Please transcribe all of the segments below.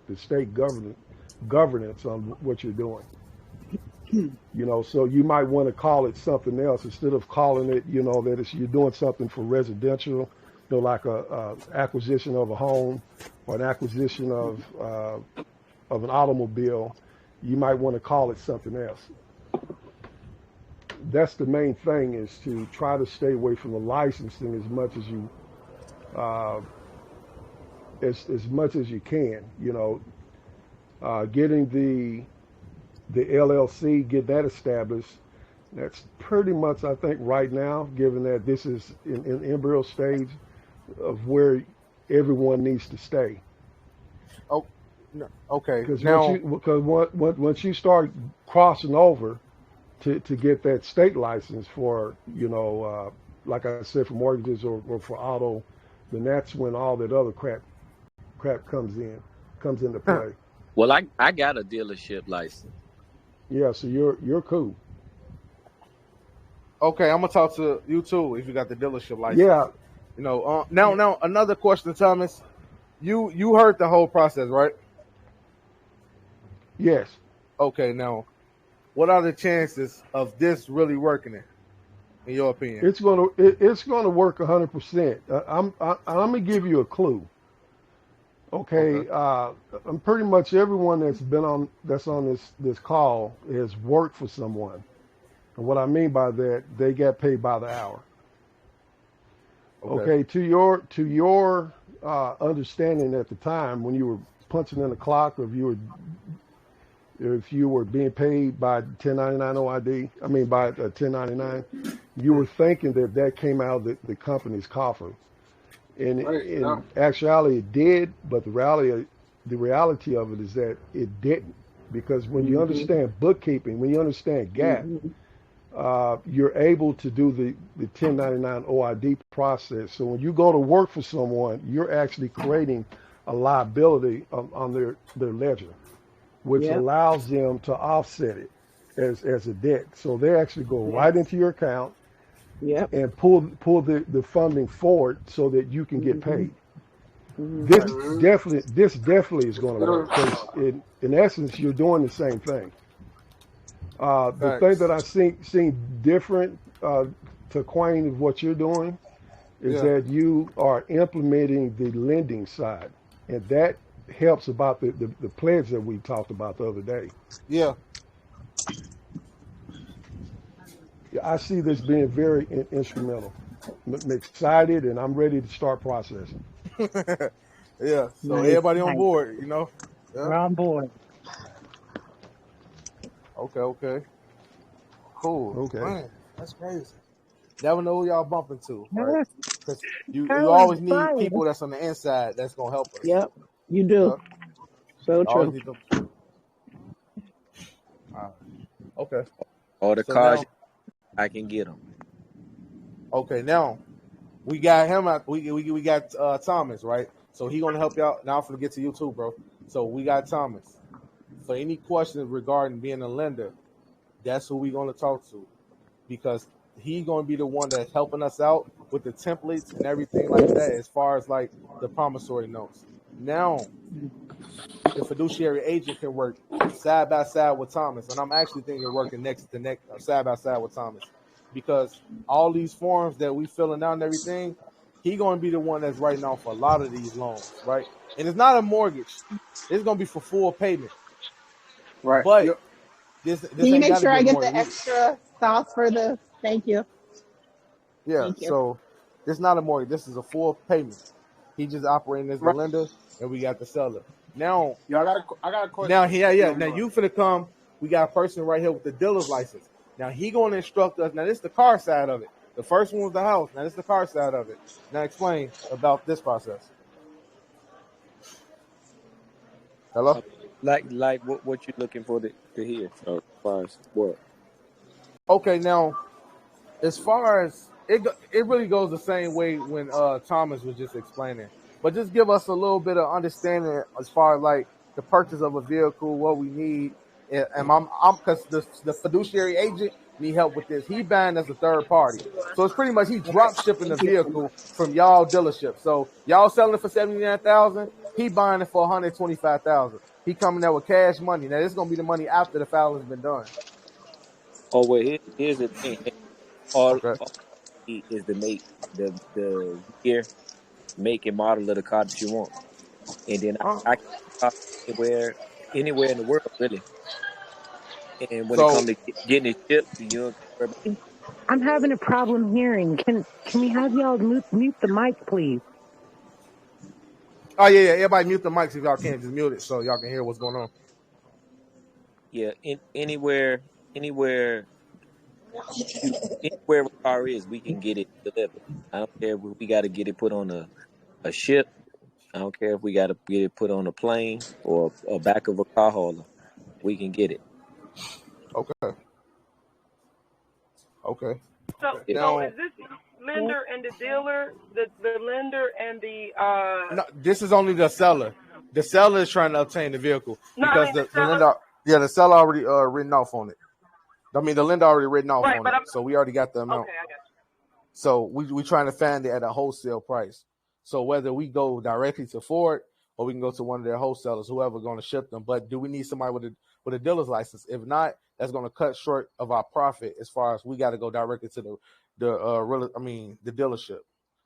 the state governance on what you're doing. So you might want to call it something else instead of calling it, that you're doing something for residential, like a acquisition of a home or an acquisition of an automobile. You might want to call it something else. That's the main thing, is to try to stay away from the licensing as much as you as much as you can. Getting the LLC, get that established. That's pretty much, I think, right now, given that this is in embryo stage of where everyone needs to stay. Oh, no. Okay. Because Now, once you start crossing over to get that state license for, like I said, for mortgages or for auto, then that's when all that other crap comes into play. Well, I got a dealership license. Yeah, so you're cool. okay, I'm gonna talk to you too if you got the dealership license. Yeah, Now another question, Thomas. You heard the whole process, right? yes. Okay, now what are the chances of this really working in your opinion? It's gonna work 100%. I'm gonna give you a clue. Okay, Okay. I'm pretty much everyone that's on this call has worked for someone, and what I mean by that, they get paid by the hour. Okay. Okay, to your understanding at the time when you were punching in the clock, or if you were being paid by 1099 OID, I mean by 1099, you were thinking that came out of the company's coffers. And Right. in Yeah. actuality, it did, but the reality of it is that it didn't. Because when you understand bookkeeping, when you understand GAAP, you're able to do the 1099 OID process. So when you go to work for someone, you're actually creating a liability on their ledger, which Yep. allows them to offset it as a debt. So they actually go right into your account Yep. and pull the funding forward so that you can get paid. This Mhm. definitely is going to work, because in essence you're doing the same thing. The thing Thanks. that I seen different to Quayne of what you're doing is Yeah. that you are implementing the lending side, and that helps about the pledge that we talked about the other day. Yeah. I see this being very instrumental. I'm excited, and I'm ready to start processing. Yeah. So Nice. everybody on Nice. board, We're Yeah. on board. Okay. Cool. Okay. Man, that's crazy. Never know who y'all bump into, right? Yes. Because you Kind always of need fun. people that's on the inside that's gonna help us. Yep. You do. Yeah. So You always true. need them. Okay. Or the So cars now, I can get them. okay, now we got him out. We got Thomas, right? So he gonna help you out. Now I'm gonna get to you too, bro. So we got Thomas. So any questions regarding being a lender, that's who we gonna talk to, because he gonna be the one that's helping us out with the templates and everything like that, as far as like the promissory notes. Now the fiduciary agent can work side by side with Thomas, and I'm actually thinking of working next to next side by side with Thomas, because all these forms that we filling out and everything, he gonna be the one that's writing off a lot of these loans, right? And it's not a mortgage; it's gonna be for full payment. Right. But Yep. this Can you ain't make got to sure be I a get mortgage. the extra sauce for the thank you? Yeah, Thank you. so it's not a mortgage. This is a full payment. He just operating as the Right. lender, and we got the seller. Now, Yeah, I got a question. now, Yeah, yeah. you Now go. you finna come. We got a person right here with the dealer's license. Now he gonna instruct us. Now this is the car side of it. The first one was the house. Now this is the car side of it. Now explain about this process. Hello. Like what you looking for to hear as far as what? Okay. Now, as far as it really goes the same way when Thomas was just explaining. But just give us a little bit of understanding as far as like the purchase of a vehicle, what we need, and I'm because the fiduciary agent need help with this. He buying as a third party, so it's pretty much he drop shipping the vehicle from y'all dealership. So y'all selling it for $79,000. He buying it for $125,000. He coming there with cash money. Now this is gonna be the money after the foul has been done. Oh well, here's the thing. All Okay. you need is to make the year, make and model of the car that you want, and then Uh, I can shop anywhere in the world really. And when it so comes to getting it shipped, you don't worry about. I'm having a problem hearing. Can we have y'all mute the mic, please? oh yeah, everybody mute the mics if y'all can. Just mute it so y'all can hear what's going on. Yeah, anywhere anywhere a car is, we can get it delivered. I don't care if we got to get it put on a ship. I don't care if we got to get it put on a plane or a back of a car hauler. We can get it. Okay. Okay. So Yeah. so Now, is this lender and the dealer, the lender and the no, this is only the seller. The seller is trying to obtain the vehicle no, I because mean the the seller, lender, the seller already written off on it. I mean, the lender already written off right? on But it, I'm so we already got the amount. okay. I got you. So we trying to find it at a wholesale price. So whether we go directly to Ford or we can go to one of their wholesalers, whoever going to ship them. But do we need somebody with a dealer's license? If not, that's going to cut short of our profit as far as we got to go directly to the dealership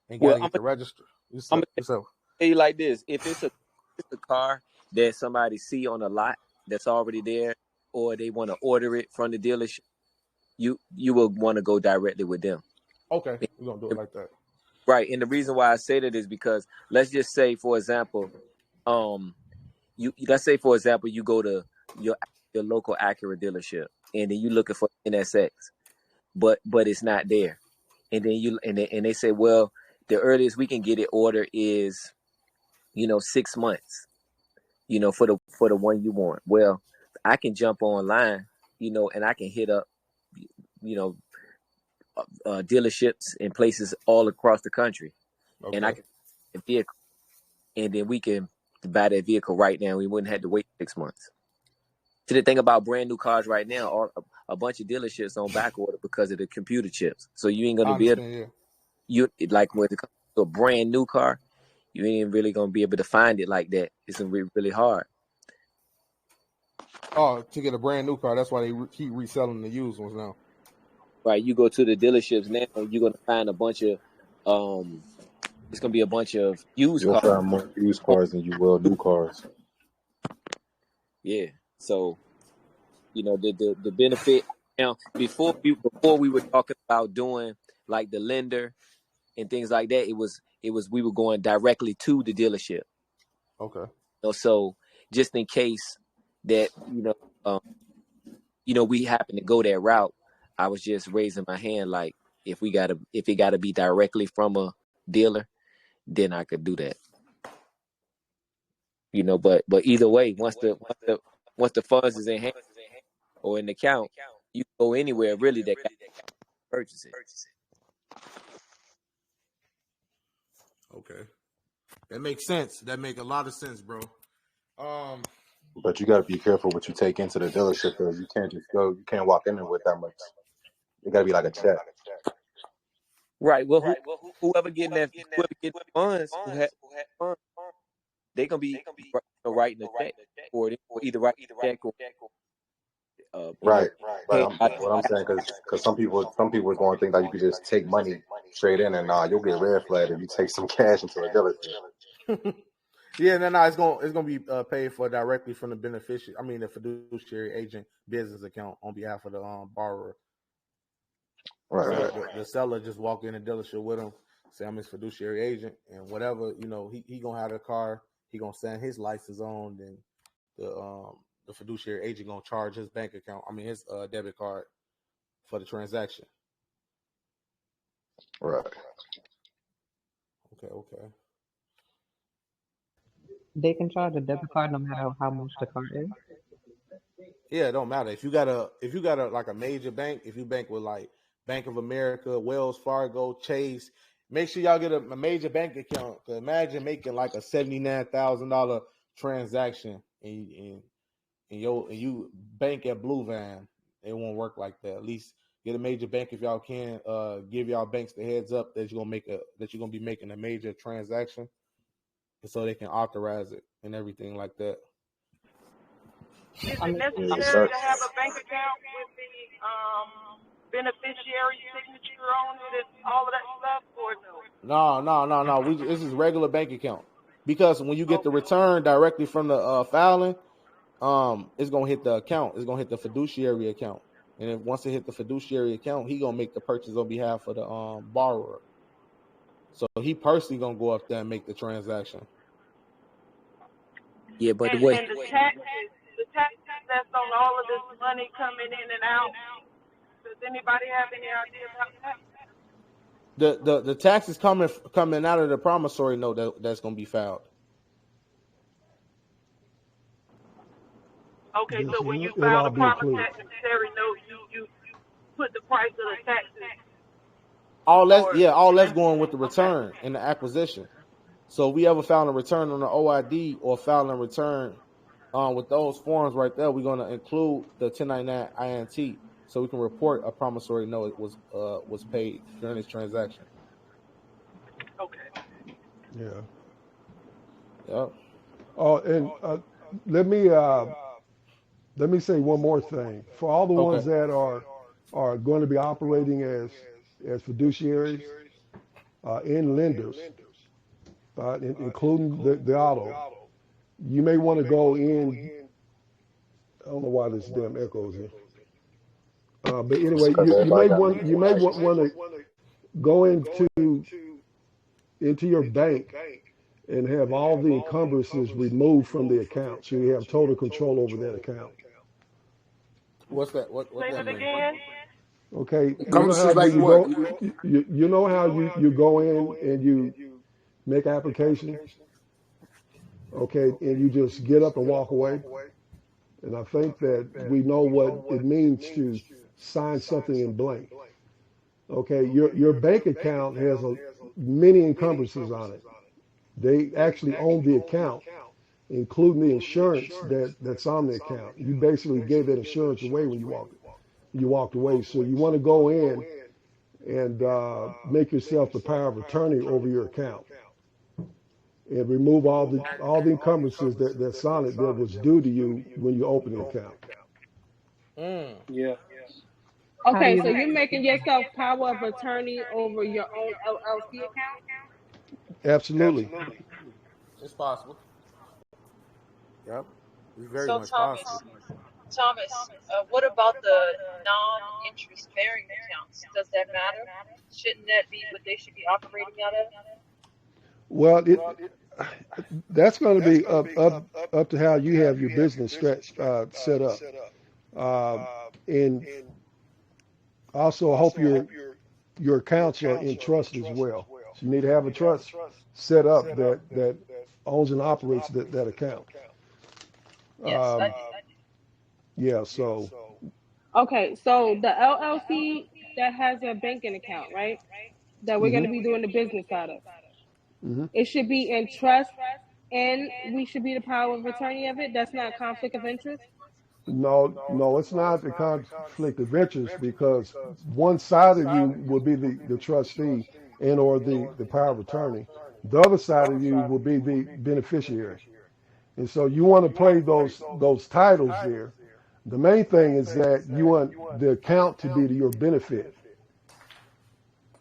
and got Well, to get the register. I'm gonna So tell you like this: if it's a car that somebody see on a lot that's already there, or they want to order it from the dealership, you will want to go directly with them. okay, we're gonna do it like that. Right. And the reason why I say that is because let's just say, for example, let's say for example you go to your local Acura dealership and then you looking for NSX, but it's not there, and then and they say, well, the earliest we can get it ordered is 6 months, for the one you want. Well, I can jump online, and I can hit up, you know, dealerships in places all across the country, and I Okay. can get a vehicle, and then we can buy that vehicle right now. We wouldn't have to wait 6 months. So the thing about brand new cars right now, a bunch of dealerships on back order because of the computer chips. So you ain't I gonna be able understand. like when it comes to a brand new car, you ain't really gonna be able to find it like that. It's gonna be really hard. Oh, to get a brand new car, that's why they keep reselling the used ones now. Right, you go to the dealerships now, you're gonna find a bunch of it's gonna be a bunch of used You'll cars. find more used cars than you will new cars. Yeah. So, the benefit now before we were talking about doing like the lender and things like that, it was we were going directly to the dealership. Okay. So just in case that, we happen to go that route, I was just raising my hand like if it gotta be directly from a dealer, then I could do that. But either way, once the funds is in hand or in the account, you go anywhere really that can purchase it. Okay. That makes sense. That make a lot of sense, bro. But you got to be careful what you take into the dealership, though. You can't just go. You can't walk in there with that much. It got to be like a check. Right. Well, whoever getting funds, who have funds, they gonna be writing a check for it, or either writing a check or Right. But pay out. what I'm saying, because some people are going to think that you could just take money straight in, and you'll get red flagged if you take some cash into a dealership. Yeah, no, it's gonna be paid for directly from the beneficiary. I mean, the fiduciary agent business account on behalf of the borrower. Right. So the seller just walk in the dealership with him, say I'm his fiduciary agent, and whatever he gonna have the car, he gonna send his license on, then the fiduciary agent gonna charge his bank account. I mean his debit card for the transaction. Right. Okay. They can charge a debit card no matter how much the card is. Yeah, it don't matter if you got a like a major bank. If you bank with like Bank of America, Wells Fargo, Chase, make sure y'all get a major bank account. Cause imagine making like a $79,000 transaction and you bank at Blue Van. It won't work like that. At least get a major bank if y'all can. Give y'all banks the heads up that you're gonna be making a major transaction. so they can authorize it and everything like that. Is I'm it necessary Yes, sir. to have a bank account with the beneficiary signature on it and all of that stuff, or no? No. This is regular bank account, because when you get the Okay. return directly from the filing, it's gonna hit the account. It's gonna hit the fiduciary account, and then once it hit the fiduciary account, he gonna make the purchase on behalf of the borrower. So he personally gonna go up there and make the transaction. Yeah, but the And way the taxes that's on all of this money coming in and out. Does anybody have any idea about that? The taxes coming out of the promissory note that's gonna be filed. Okay, Yes, so when you it'll file all the be included. promissory note, you put the price of the taxes, All or that's going with the return and the acquisition. So if we ever file a return on the OID or file a return with those forms right there, we're gonna include the 1099 INT, so we can report a promissory note was paid during this transaction. Okay. Yeah. Yep. Oh, and let me say one more thing. For all the ones Okay. that are going to be operating as fiduciaries and lenders, including the auto, you may want to go in. I don't know why this damn echoes here. But It's anyway, because you may everybody got want to go into your bank and have all the encumbrances removed from the account, so you have total control over that account. What's that? What Say that it mean? again. Okay, Comes to like when you what? go, you know how you go in and you make application, okay, and you just get up and walk away. And I think that we know what it means to sign something in blank. Okay, your bank account has many encumbrances on it. They actually own the account, including the insurance that's on the account. You basically gave that insurance away when you walked away. So you want to go in and make yourself the power of attorney over your account and remove all the encumbrances that's on it that was due to you when you opened the account. Yeah. How do Okay, you so you're making yourself power of attorney over your own LLC account? Absolutely. It's possible. Yep. It's very So much possible. Thomas, what about the non-interest bearing accounts? Does that matter? Shouldn't that be what they should be operating out of? Well, that's going to be up to how you have your business set up. And also, I hope your accounts are in trust as well. So you need to have a trust set up that owns and operates that account. Yes, I do. Yeah. So Okay, so the LLC that has a banking account, right? That we're going to mhm, be doing the business out of. mhm. It should be in trust, and we should be the power of attorney of it. That's not conflict of interest. No, it's not the conflict of interest because one side of you will be the trustee and or the power of attorney. The other side of you will be the beneficiary. And so you want to play those titles there. The main thing is that you want the account to be to your benefit.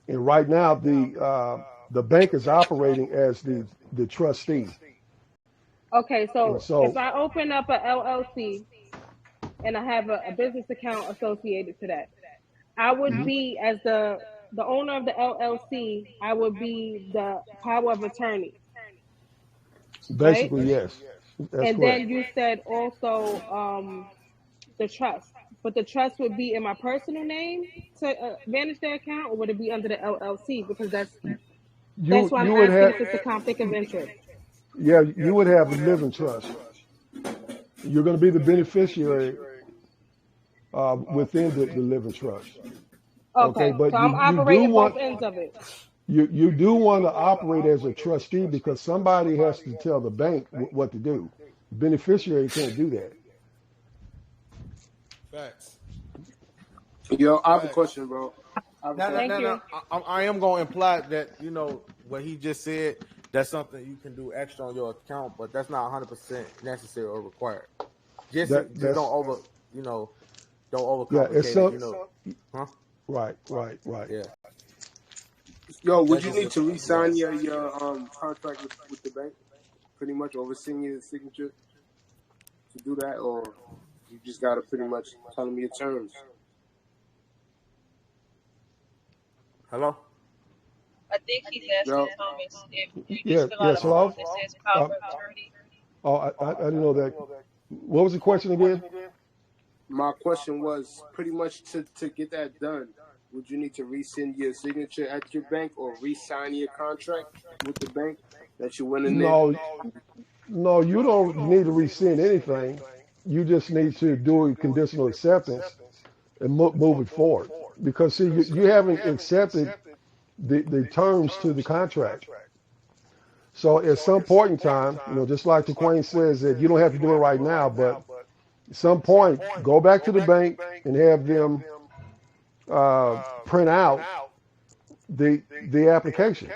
And right now the bank is operating as the trustee. Okay, And so if so I open up a LLC and I have a business account associated to that, I would be, as the owner of the LLC, I would be the power of attorney, right? basically, yes, that's And correct. then you said also the trust, but the trust would be in my personal name to manage the account, or would it be under the LLC? Because that's why I'm You would asking have, if it's a conflict of interest. yeah, you would have a living trust. You're going to be the beneficiary within the living trust. Okay, Okay, but so I'm you do operating both want ends of it. you do want to operate as a trustee because somebody has to tell the bank what to do. Beneficiary can't do that. Facts. Yo, I have a question, bro. I have a question. Thank you. I am going to imply that what he just said. That's something you can do extra on your account, but that's not 100% necessary or required. Just don't That's don't yeah. overcomplicate It's it. some Huh? right. Yeah, Yo, would that's you just need to re-sign your contract with the bank, pretty much overseeing your signature to do that, or you just gotta pretty much tell them your terms? hello. I think he's asking Yo, Thomas if you Yeah. just fill out Yes. a form Hello. that says power Uh, of attorney. oh, I didn't know that. What was the question again? my question was pretty much to get that done. Would you need to rescind your signature at your bank or re-sign your contract with the bank that you went in there? No, no, you don't need to rescind anything. You just need to do a conditional acceptance and move it forward. Because see, you haven't accepted the terms to the contract. So at some point in time, just like Queen says that you don't have to do it right now, but at some point, go back to the bank and have them print out the application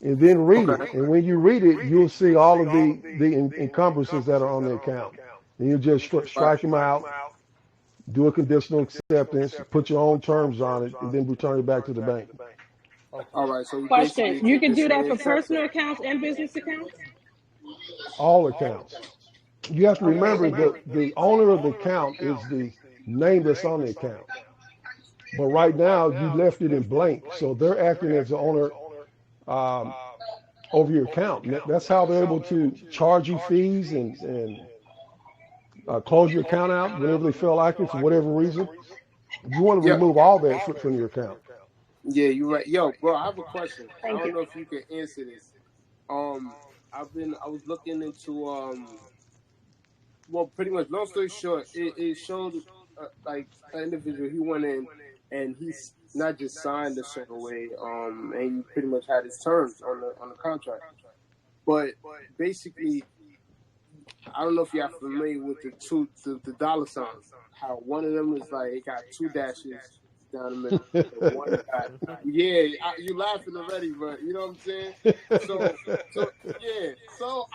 and then read it. Okay. And when you read it, you'll see all of the encumbrances that are on the account. And you just strike them out, do a conditional acceptance, put your own terms on it, and then return it back to the bank. All right. So you Question: basically you can do that conditionally for accept personal it. accounts and business accounts. All accounts. You have to Okay, remember thank you. the owner of the account is the name that's on the account. But right now, you left it in blank, so they're acting as the owner um, over your account. And that's how they're able to charge you fees and close your account out whenever they feel like it for whatever reason. You want to Yeah. remove all that from your account. Yeah, you're right. Yo, bro, I have a question. I Thank don't you. know if you can answer this. I was looking into well, pretty much. Long story short, it showed like an individual. He went in and he's not just signed a certain way, and he pretty much had his terms on the contract. But basically, I don't know if y'all familiar with the dollar signs. How one of them is like it got two dashes down the middle. And one got you laughing already, but you know what I'm saying. So yeah. So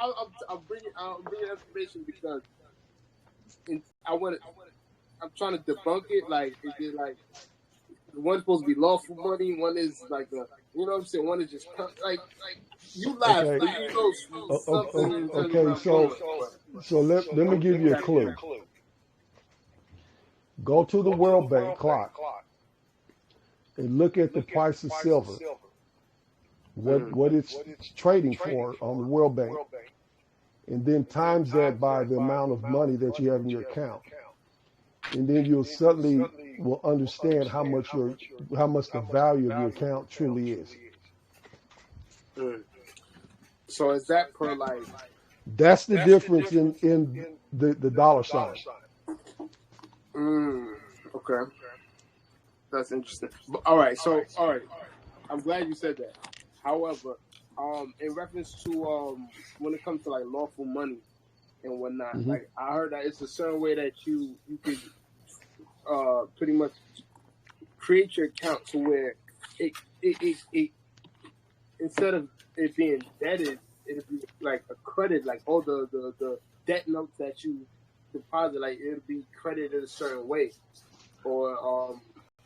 I'm bringing information because I'm trying to debunk it. Like is it like one's supposed to be lawful money, one is like you know what I'm saying. One is just like you laugh, Okay. but you know something in terms of where Okay. I'm going with it. So let me give you a clue. Go to the World Bank clock and look at the price of silver. What it's trading for on the World Bank, and then times that by the amount of money that you have in your account, and then you'll suddenly will understand how much the value of your account truly is. So is that per like? That's the difference in the dollar sign. Okay, that's interesting. But, all right, I'm glad you said that. However, in reference to when it comes to like lawful money and whatnot, Mm-hmm. like I heard that it's a certain way that you could pretty much create your account to where it instead of it being debted, it'll be like a credit, like all the debt notes that you deposit, like it'll be credited a certain way, or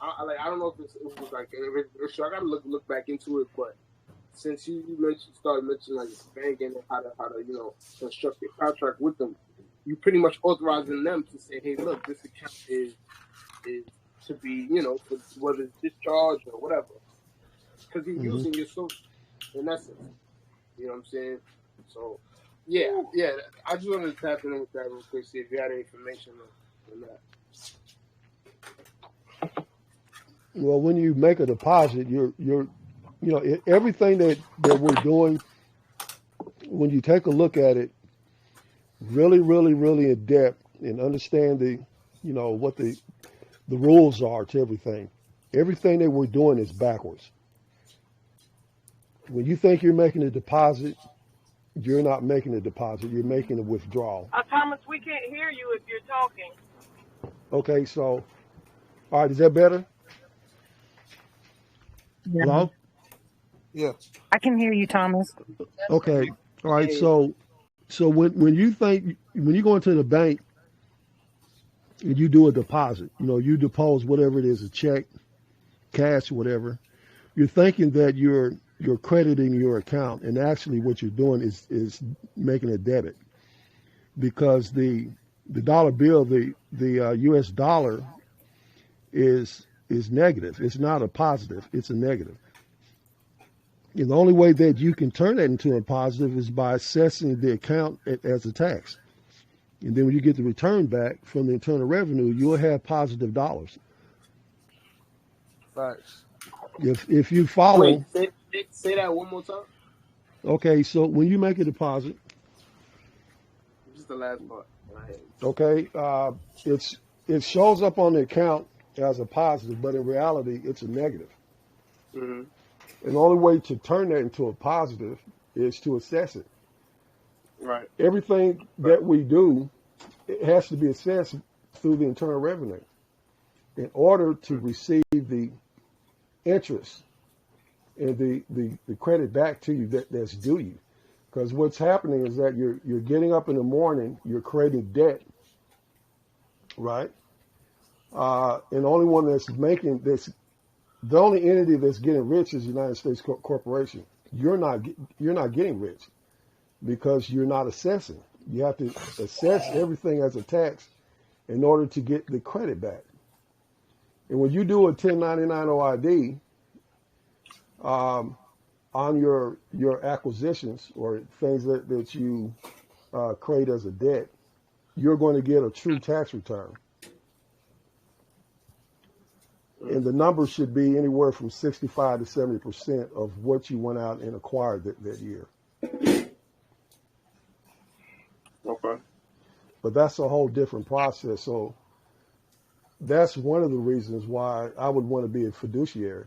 I don't know if it was like I gotta look back into it, but since you started mentioning like banking and how to construct your contract with them, you pretty much authorizing them to say, hey, look, this account is to be for whether it's discharged or whatever, because you're using your social in essence. You know what I'm saying? So yeah. I just wanted to tap in with that real quick, see if you had any information on that. Well, when you make a deposit, everything that we're doing, when you take a look at it really, really, really in depth and understand what the rules are to everything that we're doing is backwards. When you think you're making a deposit, you're not making a deposit, you're making a withdrawal. Thomas, we can't hear you if you're talking. Okay, so, all right, is that better? Yeah. Hello? Yeah. I can hear you, Thomas. That's Okay. correct. All right. And So when you go into the bank and you do a deposit, you depose whatever it is, a check, cash, whatever, you're thinking that you're crediting your account, and actually what you're doing is making a debit, because the dollar bill, the U.S. dollar is negative. It's not a positive. It's a negative. And the only way that you can turn that into a positive is by assessing the account as a tax. And then when you get the return back from the Internal Revenue, you'll have positive dollars. Facts. If you wait, follow, say that one more time. okay, so when you make a deposit, Just the last part. Right. okay, it shows up on the account as a positive, but in reality, it's a negative. Mm-hmm. And the only way to turn that into a positive is to assess it. Right. Everything that we do, it has to be assessed through the Internal Revenue in order to receive the interest and the credit back to you that's due you. Because what's happening is that you're getting up in the morning, you're creating debt, right? And the only one the only entity that's getting rich is the United States Corporation. You're not getting rich because you're not assessing. You have to assess everything as a tax in order to get the credit back. And when you do a 1099 OID on your acquisitions or things that you create as a debt, you're going to get a true tax return. And the number should be anywhere from 65 to 70% of what you went out and acquired that year. Okay. But that's a whole different process. So that's one of the reasons why I would want to be a fiduciary,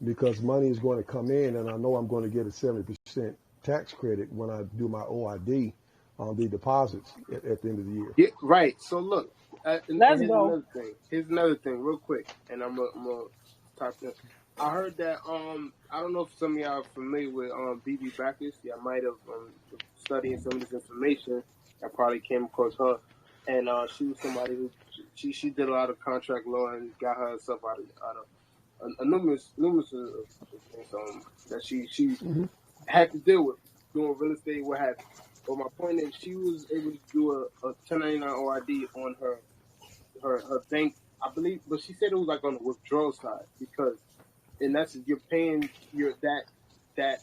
because money is going to come in and I know I'm going to get a 70% tax credit when I do my OID on the deposits at the end of the year. Yeah, right. So look, and Let's here's go. another thing. Here's another thing, real quick, and I'm gonna talk to. I heard that I don't know if some of y'all are familiar with BB Backus. Y'all might have studying some of this information. I probably came across her, and she was somebody who she did a lot of contract law and got herself out of a numerous of things that she Hmm. had to deal with doing real estate, what have you. But my point is, she was able to do a 1099 OID on her bank, I believe, but she said it was like on the withdrawal side, because in essence you're paying that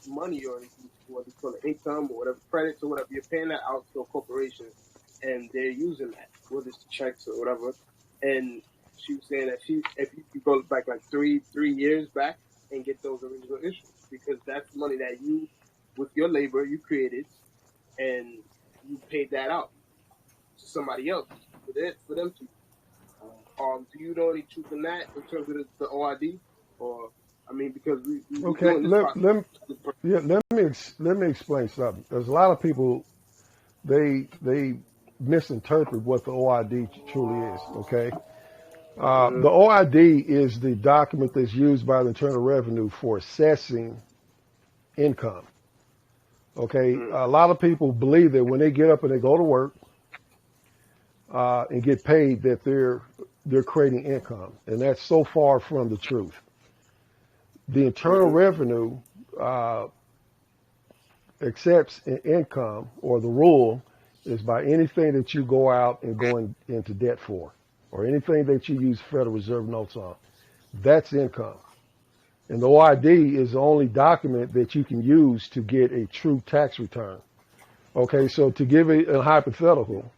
money, or what you call it, income or whatever, credits or whatever, you're paying that out to a corporation, and they're using that, whether it's checks or whatever. And she was saying that if you could go back like three years back and get those original issues, because that's money that you, with your labor, you created, and you paid that out to somebody else for them to. Do you know any truth in that in terms of the OID? Or, I mean, because we Okay, doing this let me explain something. There's a lot of people, they misinterpret what the OID truly is. Okay, the OID is the document that's used by the Internal Revenue for assessing income. Okay, a lot of people believe that when they get up and they go to work and get paid, that they're creating income, and that's so far from the truth. The Internal Revenue accepts an income, or the rule is by anything that you go out and go into debt for, or anything that you use Federal Reserve notes on. That's income. And the OID is the only document that you can use to get a true tax return. Okay, so to give a hypothetical,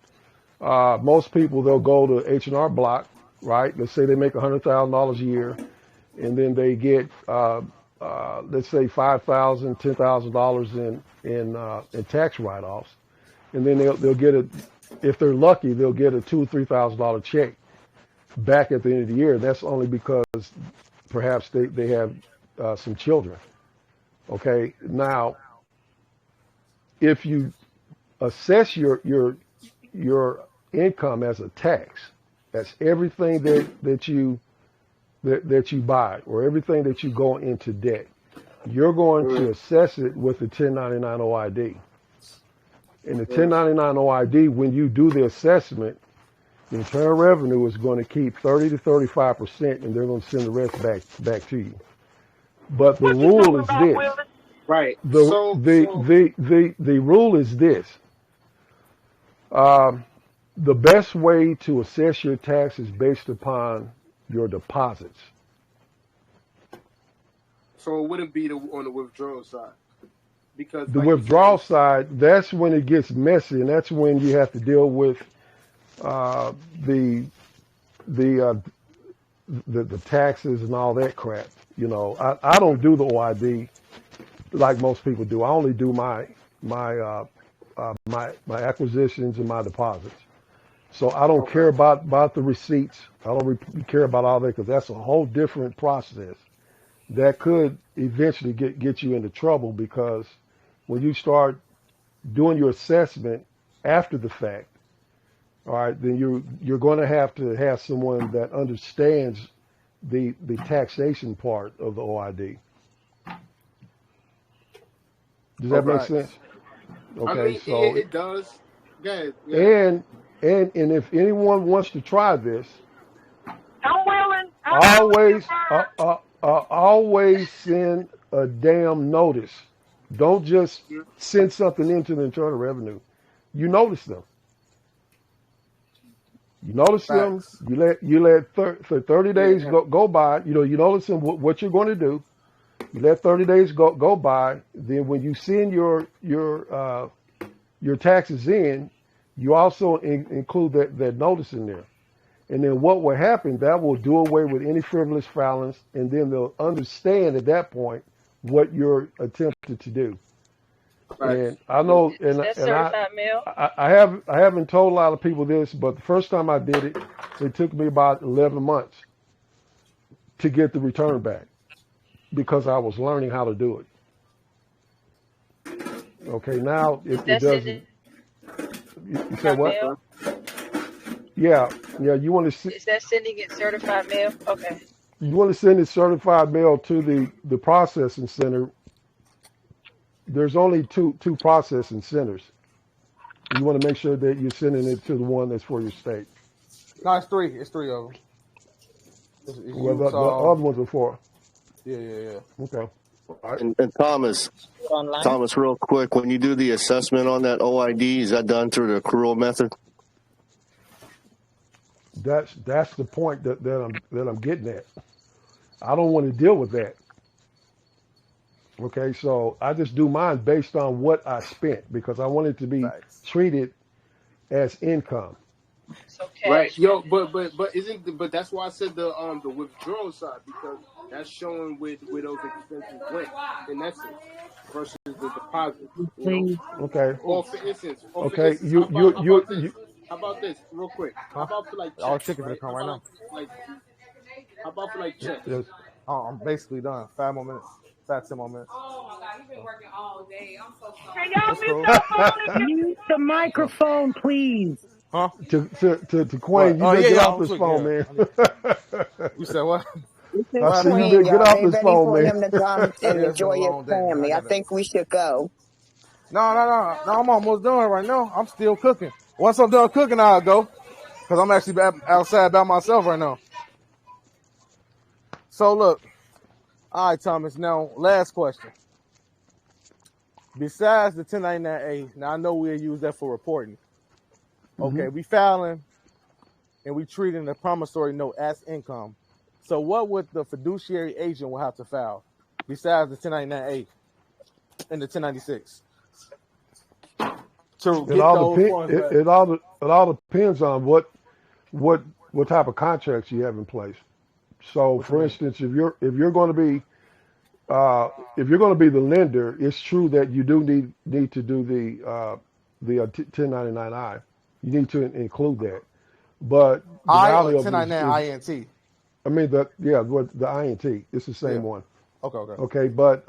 most people, they'll go to H&R Block, right? Let's say they make $100,000 a year, and then they get, let's say, $5,000, $10,000 in tax write-offs, and then they'll get if they're lucky, they'll get a $2,000 or $3,000 check back at the end of the year. That's only because perhaps they have some children. Okay, now if you assess your income as a tax, that's everything that you buy, or everything that you go into debt. you're going to Mm, assess it with the 1099 OID. And the mm. 1099 OID, when you do the assessment, the Internal Revenue is going to keep 30 to 35%, and they're going to send the rest back to you. But the What you rule talking is about, this: Willie? Right. the rule is this. Um, the best way to assess your tax is based upon your deposits. So it wouldn't be on the withdrawal side because, The like you said, withdrawal side, that's when it gets messy, and that's when you have to deal with uh, the the uh, the taxes and all that crap. You know, I don't do the OID like most people do. I only do my acquisitions and my deposits. So I don't care okay, about the receipts. I don't care about all that because that's a whole different process that could eventually get you into trouble because when you start doing your assessment after the fact, all right, then you're going to have someone that understands the taxation part of the OID. Does that make right. sense? I Okay, mean, so it does. Yeah, yeah. and if anyone wants to try this, I'm willing. I'm willing to learn. always send a damn notice. Don't just Mm, send something into the Internal Revenue. You notice them. You notice them. Facts. You let for 30 yeah, days go by. You know, you notice them what you're going to do. You let 30 days go by. Then when you send your taxes in, you also include that notice in there. And then what will happen, that will do away with any frivolous filings, and then they'll understand at that point what you're attempting to do. facts. And I know, Is and that and certified mail? I haven't told a lot of people this, but the first time I did it, it took me about 11 months to get the return back because I was learning how to do it. Okay, now Is it that doesn't. You say certified what? mail? Yeah, You want to Is that sending it certified mail? Okay. send it certified mail to the processing center. There's only two processing centers. You want to make sure that you're sending it to the one that's for your state. No, it's three. It's three of them. It's Well, the other ones are for. yeah. Okay. And Thomas, real quick, when you do the assessment on that OID, is that done through the accrual method? That's the point that I'm getting at. I don't want to deal with that. Okay, so I just do mine based on what I spent because I want it to be Facts. treated as income. So Right, cash. yo, but that's why I said the withdrawal side because that's showing where those expenses went in essence versus the deposit. You know, Please. Okay. or for instance, Okay. how about this, real quick? How Huh? about for like All checks, tickets are right? come right now. Like how about for like checks? Yes. Oh, I'm basically done. 5 more minutes. 10 more minutes. Oh my God, you've been working all day. I'm so Can sorry. y'all That's mute cool. your phone and get Mute the microphone, please. Huh? To What? Quayne, you Oh better yeah, get yeah. off I'm this tweaking. phone, Yeah. man. You said what? This is I said you Queen, better get y'all. off They this ready phone, for man. him to come and Yeah, it's been a enjoy his long day, man. family. I think we should go. No. I'm almost done right now. I'm still cooking. Once I'm done cooking, I'll go. Because I'm actually outside by myself right now. So look. All right, Thomas. Now, last question. Besides the 1099A, now I know we'll use that for reporting. Okay, we filing and we treating the promissory note as income. So what would the fiduciary agent will have to file besides the 1099A and the 1096 to It get all those depend. funds back? It all depends on what type of contracts you have in place. So, What you for mean? instance, if you're going to be the lender, it's true that you do need to do the 1099I. You need to include that. But the I or reality of it 1099 is INT. I mean what the INT. It's the same Yeah. one. Okay. Okay, but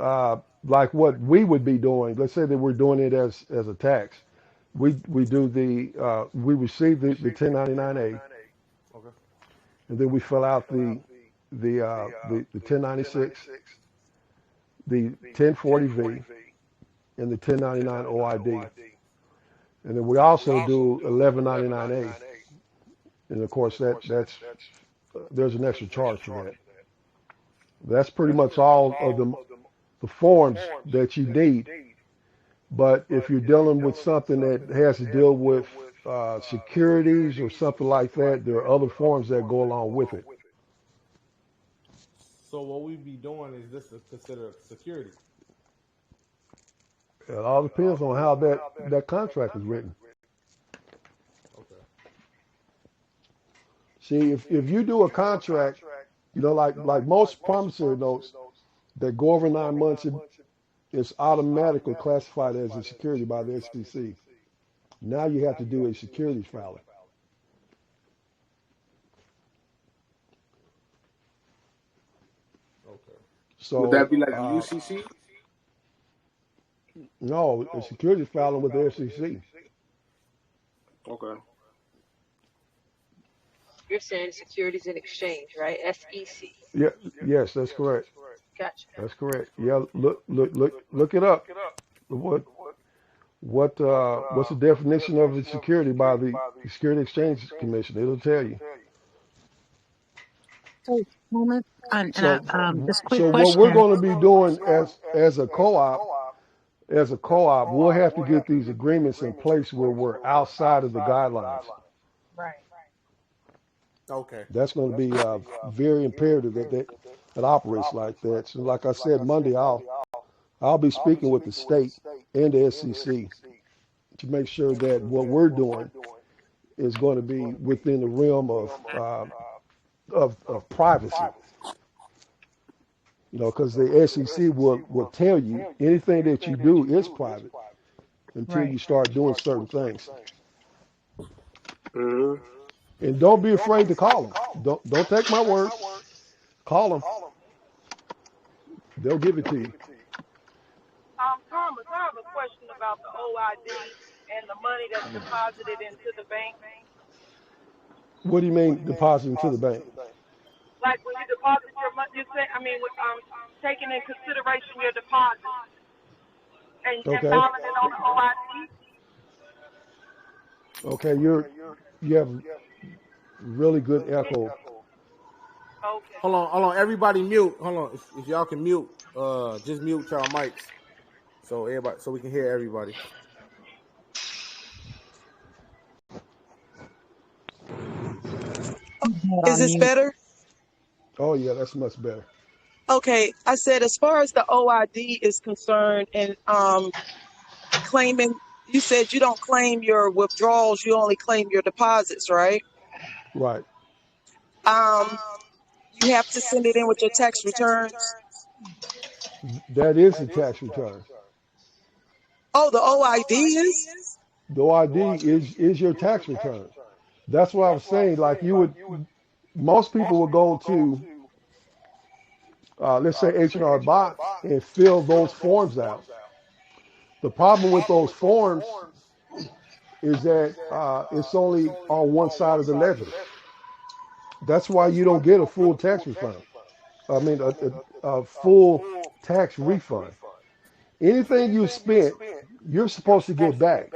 like what we would be doing, let's say that we're doing it as a tax. We do we receive the 1099A, Okay. and then we fill out the 1096. the 1040V and the 1099 OID. And then we also do 1199A. And of course, that's there's an extra charge for that. That's pretty much all of the forms that you need. But if you're dealing with something that has to deal with securities or something like that, there are other forms that go along with it. So what we be doing is this is considered security. It all depends on how that contract is written. Okay. See, if you do a contract, you know, like most promissory notes that go over 9 months, it's automatically classified as a security by the SEC. Now you have to do a securities filing. Okay. So Would that be like the UCC? No, a securities filing with the SEC. Okay. You're saying Securities and Exchange, right? SEC. Yeah, yes, that's correct. Gotcha. That's correct. Yeah, look it up. What's the definition of a security by the Security Exchange Commission? It'll tell you. So, moment, and So, just quick so what we're question. going to be doing as a co-op, we'll have to get these agreements in place where we're outside of the guidelines. Right. Okay. That's going to be very imperative that operates like that. So, like I said, Monday I'll be speaking with the state and the SEC to make sure that what we're doing is going to be within the realm of privacy. You know, because the SEC will tell you anything that you do is private until Right. you start doing certain things. Mm-hmm. And don't be afraid to call them. Don't take my word. Call them. They'll give it to you. Thomas, I have a question about the OID and the money that's deposited into the bank. What do you mean depositing to the bank? Like when you deposit your money, you say, taking in consideration your deposit and Okay. filing it on the OID. Okay, you have really good echo. Okay. Hold on. Everybody mute. Hold on. If y'all can mute, just mute y'all mics, so we can hear everybody. Is this better? Oh yeah, that's much better. Okay, I said as far as the OID is concerned and claiming, you said you don't claim your withdrawals, you only claim your deposits, right? Right. You have to send it in with your tax returns. That is a tax return. Oh, the OID is? The OID is your tax return. That's what I was saying. Like most people would go to, let's say H&R Box and fill those forms out. The problem with those forms is that it's only on one side of the ledger. That's why you don't get a full tax refund. I mean, a full tax refund. Anything you spent, you're supposed to get back.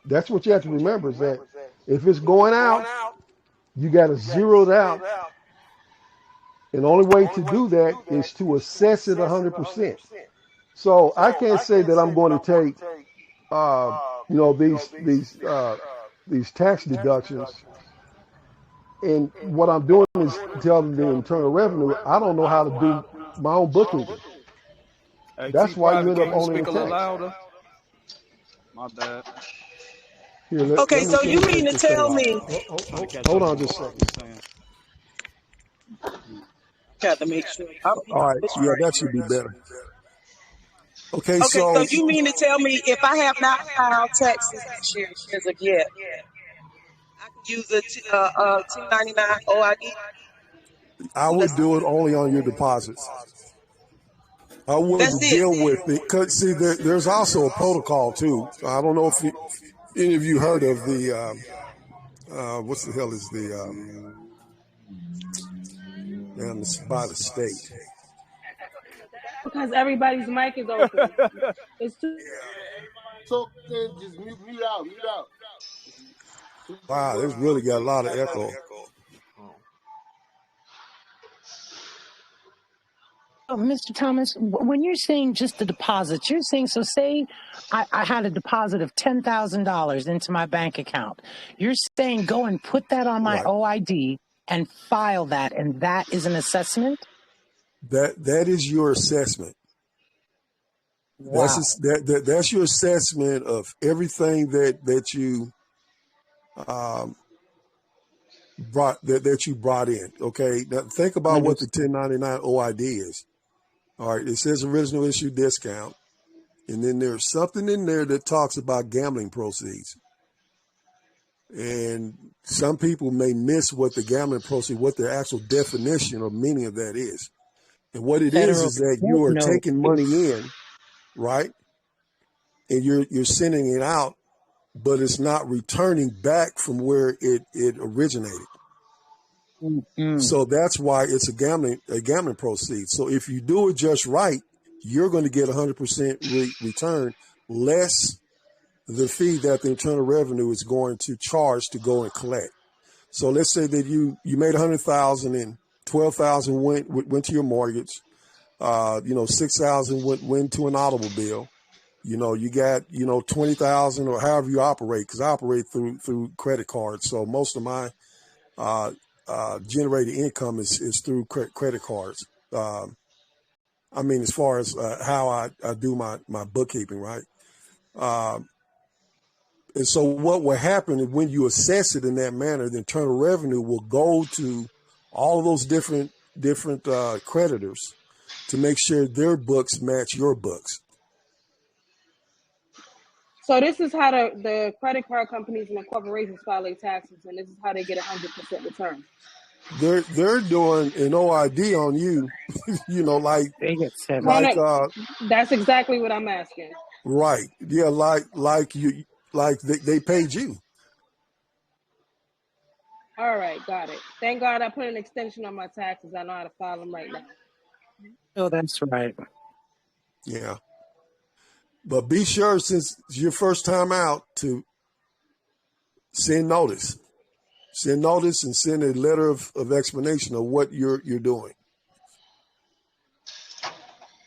That's what you have to remember is that if it's going out, you got to zero it out. And the only way to do that is to assess it 100%. So I can't say that I'm going to take, these tax deductions. And what I'm doing is telling the Internal Revenue, I don't know how to do my own bookkeeping. Hey, That's why you T-Private, end can up you owning speak the a little tax. louder? My bad. Here, let Okay, me so you finish mean to this thing tell off. me, Trying to catch Hold up on to just a what second. you're saying. got to make sure. I'm All right, yeah, that should be better. Okay, Okay, so so you mean to tell me if I have not filed taxes this year as of yet, I can use a 1099 OID? I would do it only on your deposits. I wouldn't That's it. deal with it. Cause see, there's also a protocol too. I don't know if any of you heard of the what's the hell is it's by the state. Because everybody's mic is open. It's too. So then just mute out. Wow, this really got a lot of echo. Oh, Mr. Thomas, when you're saying just the deposits, you're saying, so say I had a deposit of $10,000 into my bank account. You're saying go and put that on my Right. OID and file that, and that is an assessment? That is your assessment. Wow. That's your assessment of everything that you brought in. Okay, now think about what the 1099 OID is. All right, it says original issue discount, and then there's something in there that talks about gambling proceeds. And some people may miss what the gambling proceeds, what the actual definition or meaning of that is. And what it is that you are taking money in, right? And you're sending it out, but it's not returning back from where it originated. Mm-hmm. So that's why it's a gambling proceed. So if you do it just right, you're going to get 100% return, less the fee that the Internal Revenue is going to charge to go and collect. So let's say that you made $100,000 and $12,000 went to your mortgage. 6,000 went to an automobile. You got, 20,000 or however you operate, because I operate through credit cards. So most of my generated income is through credit cards. As far as how I do my bookkeeping, right? And so what will happen is when you assess it in that manner, the Internal Revenue will go to all of those different creditors to make sure their books match your books. So this is how the credit card companies and the corporations file their taxes, and this is how they get 100% return. They're doing an OID on you, like they get seven. That's exactly what I'm asking. Right. Yeah, they paid you. All right, got it. Thank God I put an extension on my taxes. I know how to file them right now. Oh, that's right. Yeah. But be sure, since it's your first time out, to send notice. Send notice and send a letter of explanation of what you're doing.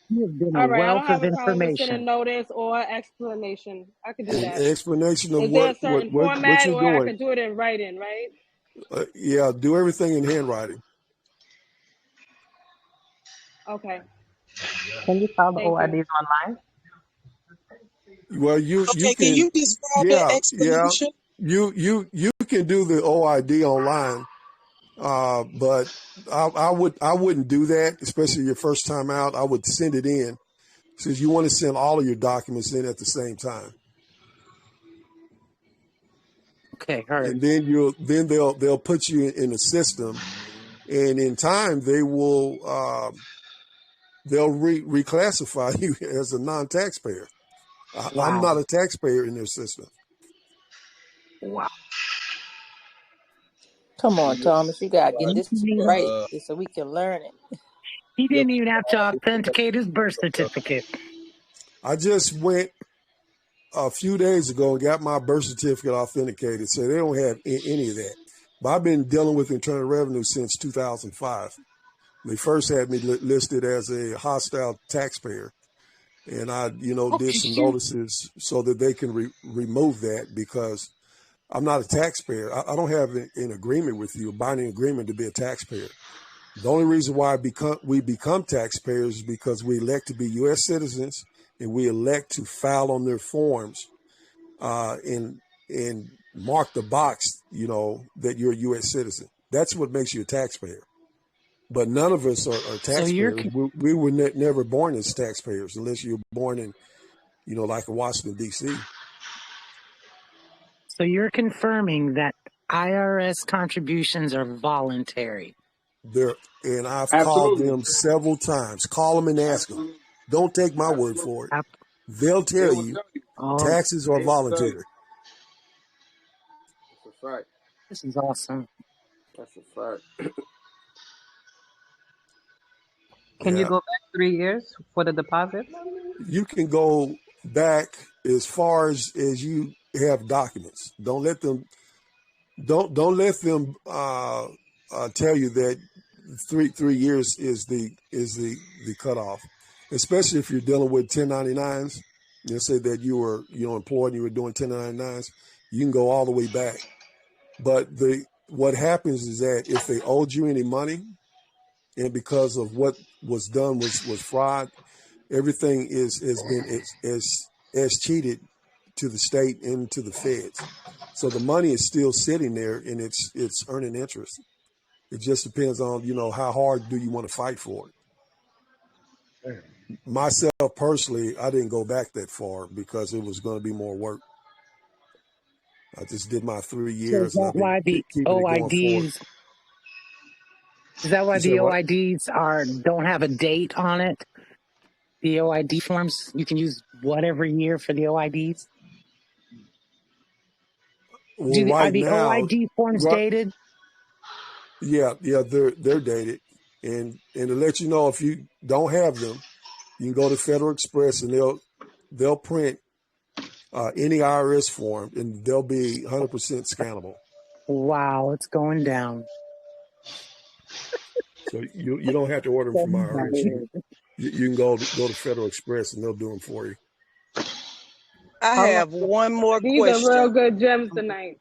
You've been All a right, I don't wealth have of a problem with sending information. notice or explanation. I can do that. An explanation of Is there a what certain you're format, or I doing. can do it in writing, right? Yeah, do everything in handwriting. Okay. Can you file the Thank you. OIDs online? Well, you Okay, can you describe that explanation? you can do the OID online, but I wouldn't do that, especially your first time out. I would send it in, since you want to send all of your documents in at the same time. Okay, heard. And then they'll put you in a system, and in time they'll reclassify you as a non-taxpayer. Wow. I'm not a taxpayer in their system. Wow. Come on, Thomas. You got to get this He right so we can learn it. didn't even have to authenticate his birth certificate. I just went a few days ago and got my birth certificate authenticated, so they don't have any of that. But I've been dealing with Internal Revenue since 2005. They first had me listed as a hostile taxpayer, and I, did some notices so that they can remove that, because I'm not a taxpayer. I don't have an agreement with you, a binding agreement to be a taxpayer. The only reason why we become taxpayers is because we elect to be U.S. citizens, and we elect to file on their forms and mark the box, that you're a U.S. citizen. That's what makes you a taxpayer. But none of us are taxpayers. We were never born as taxpayers, unless you're born in, like in Washington, D.C. So you're confirming that IRS contributions are voluntary. And I've called them several times. Call them and ask them. Don't take my word for it. They'll tell you taxes are voluntary. That's a fact. This is awesome. That's a fact. Can you go back 3 years for the deposit? You can go back as far as you have documents. Don't let them tell you that three years is the cutoff, especially if you're dealing with 1099s. You say that you're employed and you were doing 1099s. You can go all the way back. But what happens is that if they owed you any money, and because of what was done was fraud, everything has been as cheated to the state and to the feds. So the money is still sitting there and it's earning interest. It just depends on, how hard do you want to fight for it. Myself personally, I didn't go back that far because it was going to be more work. I just did my 3 So years is and that I've been why the keeping it going forward. OIDs? Is that why You the said what? OIDs don't have a date on it? The OID forms, you can use whatever year for the OIDs. Well, Are right the now, OID forms right, dated? yeah, they're dated, and to let you know if you don't have them, you can go to Federal Express and they'll print any IRS form and they'll be 100% scannable. Wow, it's going down. So you don't have to order them from IRS. You can go to Federal Express and they'll do them for you. I All right. have one more These are real question. good gems tonight.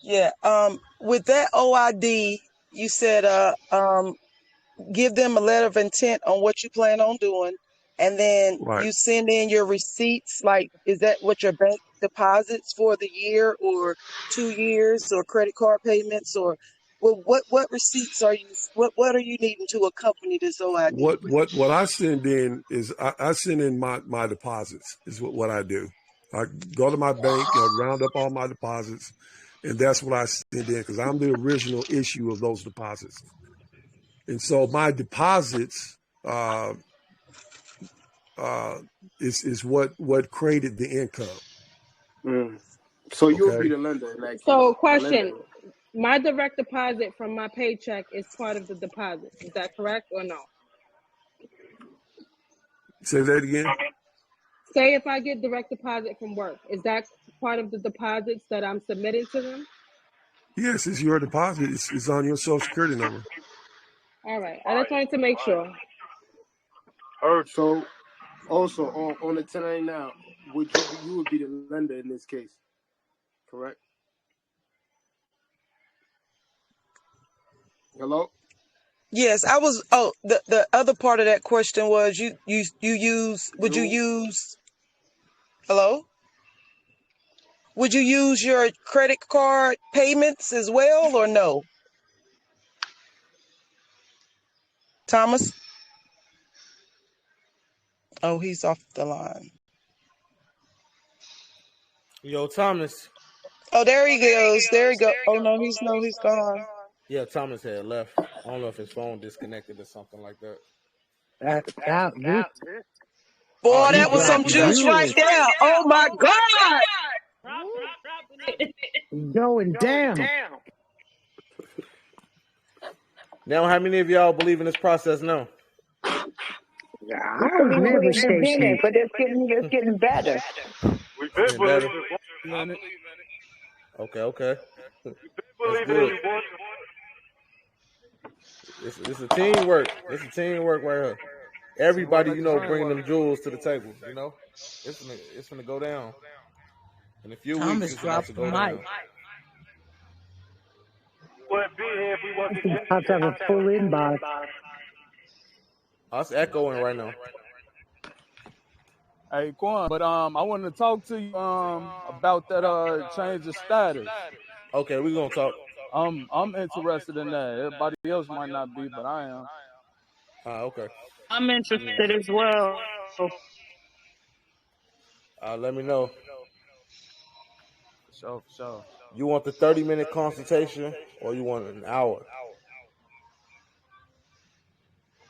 Yeah. With that OID, you said give them a letter of intent on what you plan on doing, and then Right. you send in your receipts. Like, is that what your bank deposits for the year or 2 years or credit card payments, or what receipts are you what are you needing to accompany this OID? What I send in is I send in my deposits is what I do. I go to my bank, I round up all my deposits, and that's what I send in because I'm the original issue of those deposits. And so my deposits is what created the income. So you'll be Okay. the lender in that case. So, The lender. question: my direct deposit from my paycheck is part of the deposit. Is that correct or no? Say that again. Say if I get direct deposit from work, is that part of the deposits that I'm submitting to them? Yes, it's your deposit. It's on your Social Security number. All right. I just wanted to make sure. So also on the 1099, you would be the lender in this case, correct? Hello? Yes, I was. Oh, the other part of that question was you use. Would you use? Hello? Would you use your credit card payments as well, or no, Thomas? Oh, he's off the line. Yo, Thomas. Oh, there he goes. There he go. Oh no, he's gone. Yeah, Thomas had left. I don't know if his phone disconnected or something like that. Boy, He that was some dropped juice right juice. there. Oh my God. Going down. Now, how many of y'all believe in this process now? I was never stationary. But it's getting better. We've been Getting better. believing it. Okay. That's good. It's a teamwork. It's a teamwork right here. Everybody, bringing them jewels to the table. It's gonna go down in a few weeks. Thomas It's about dropped to the go down. mic. I have to have a full inbox. It's echoing right now. Hey, Quan, but I wanted to talk to you about that change of status. Okay, we're gonna talk. I'm interested in that. Everybody else might not be, but I am. Okay. I'm interested as well. Let me know. For sure. You want the 30-minute consultation or you want an hour?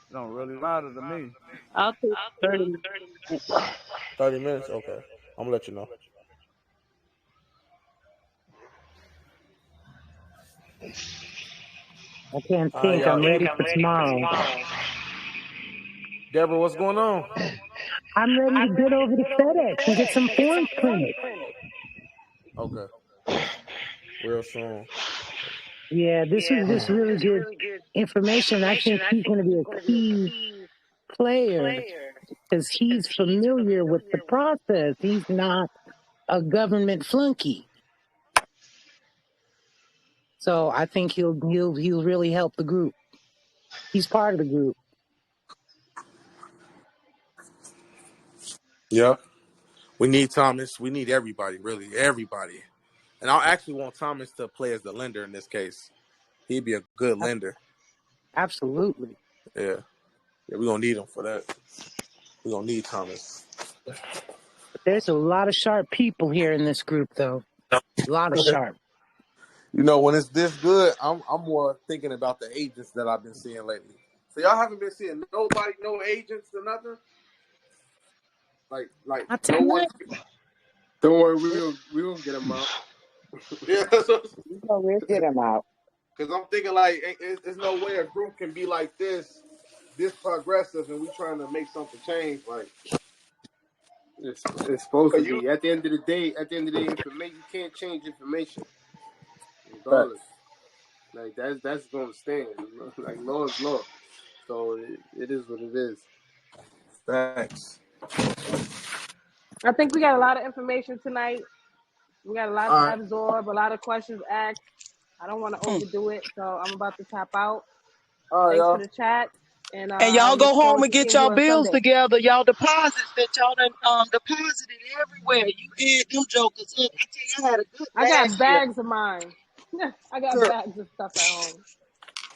It don't really matter to me. I'll take 30. 30 minutes? Okay. I'm gonna let you know. I can't think. I'm ready for tomorrow. Deborah, what's going on? I'm ready to get over to FedEx and get some forms printed. Okay, real soon. Yeah, this was just really good information. I think he's going to be a key player because he's familiar with the process. He's not a government flunky. So I think he'll really help the group. He's part of the group. Yep. We need Thomas. We need everybody, really, everybody. And I actually want Thomas to play as the lender in this case. He'd be a good lender. Absolutely. Yeah. Yeah, we're going to need him for that. We're going to need Thomas. There's a lot of sharp people here in this group, though. A lot of sharp. You know, when it's this good, I'm more thinking about the agents that I've been seeing lately. So y'all haven't been seeing nobody, no agents or nothing? Like no one. Don't worry, we gonna get him out. Yeah, We'll get him out. because I'm thinking like, there's no way a group can be like this progressive, and we trying to make something change. Like It's supposed to be. At the end of the day, information, you can't change information, regardless. Like that's gonna stand. Like law is law. So it is what it is. Thanks. I think we got a lot of information tonight. We got a lot to absorb, a lot of questions asked. I don't want to overdo it, so I'm about to tap out. All right, Thanks y'all. for the chat. And y'all look go home forward and to get seeing you y'all on bills Sunday. together. Y'all deposits that y'all done deposited everywhere. You had them jokers up. I tell you, I had a good I got last year. bags of mine. I got bags of stuff at home.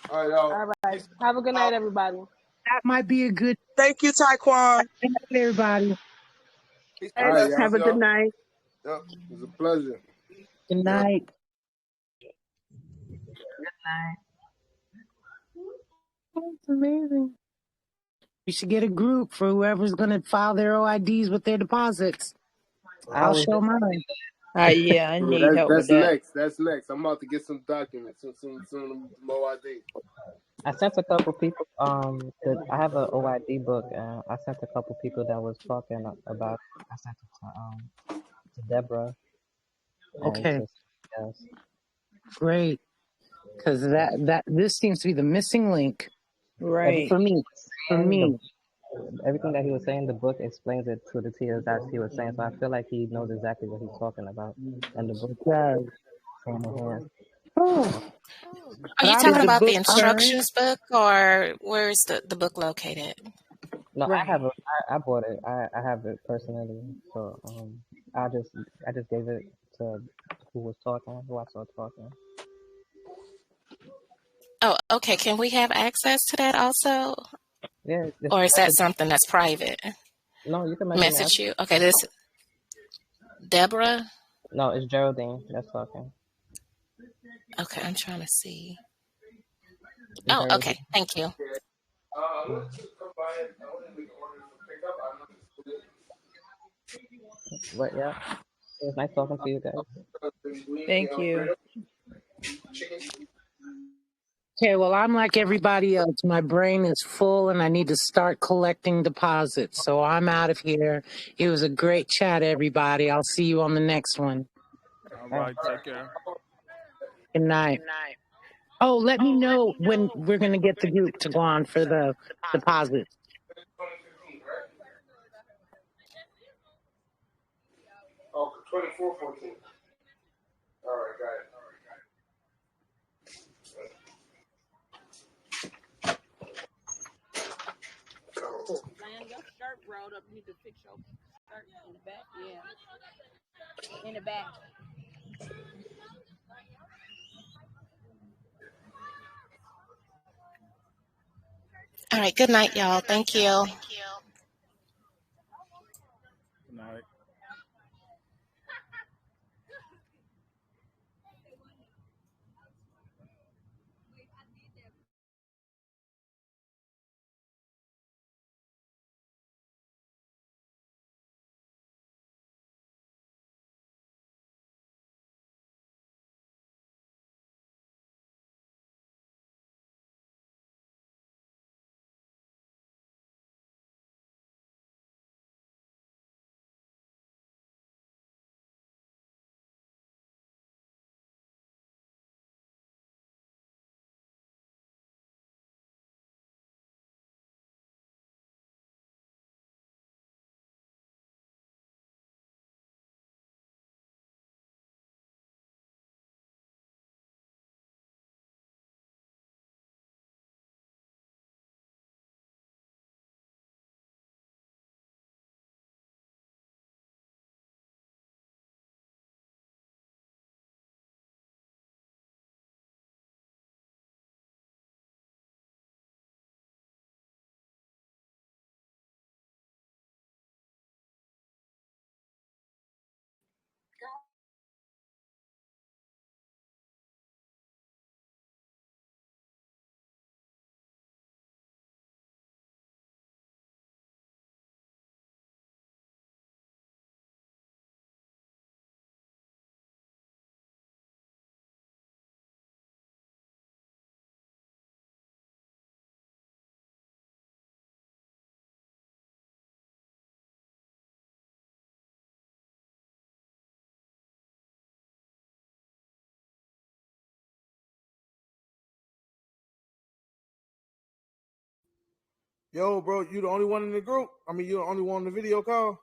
All right, y'all. All right. Have a good night, everybody. That might be a good. Thank you, Taekwon. Good night, everybody. All right, y'all. Have a good night. Yep. It was a pleasure. Good night. That's amazing. We should get a group for whoever's going to file their OIDs with their deposits. I'll show mine. Yeah, I need help with That's that. next. That's next. I'm about to get some documents, some OID. I sent a couple people. I have an OID book, and I sent a couple people that was talking about. I sent it to Deborah. And Okay. to yes. Great. Because this seems to be the missing link. Right. For me. For me. Everything that he was saying, the book explains it to the T as he was saying. So I feel like he knows exactly what he's talking about, and the book Yes. hand in hand. Oh. Are you talking about the instructions book, or where is the book located? No, I have I bought it. I have it personally. So I just gave it to who I saw talking. Oh, okay. Can we have access to that also? Yeah. Or is that something that's private? No, you can message you. Okay, this Deborah. No, it's Geraldine that's talking. Okay, I'm trying to see. Oh, okay. Thank you. But yeah, it was nice talking to you guys. Thank you. Okay, well, I'm like everybody else. My brain is full and I need to start collecting deposits. So I'm out of here. It was a great chat, everybody. I'll see you on the next one. All right, take care. Good night. Oh, let me know when we're going to get the group to go on for the deposits. Oh, 24, 14. All right, got it. Man, your shirt rolled up. You need to fix your shirt in the back. Yeah. In the back. All right. Good night, y'all. Thank you. Good night. Yo, bro, you the only one in the group? I mean, you the only one on the video call?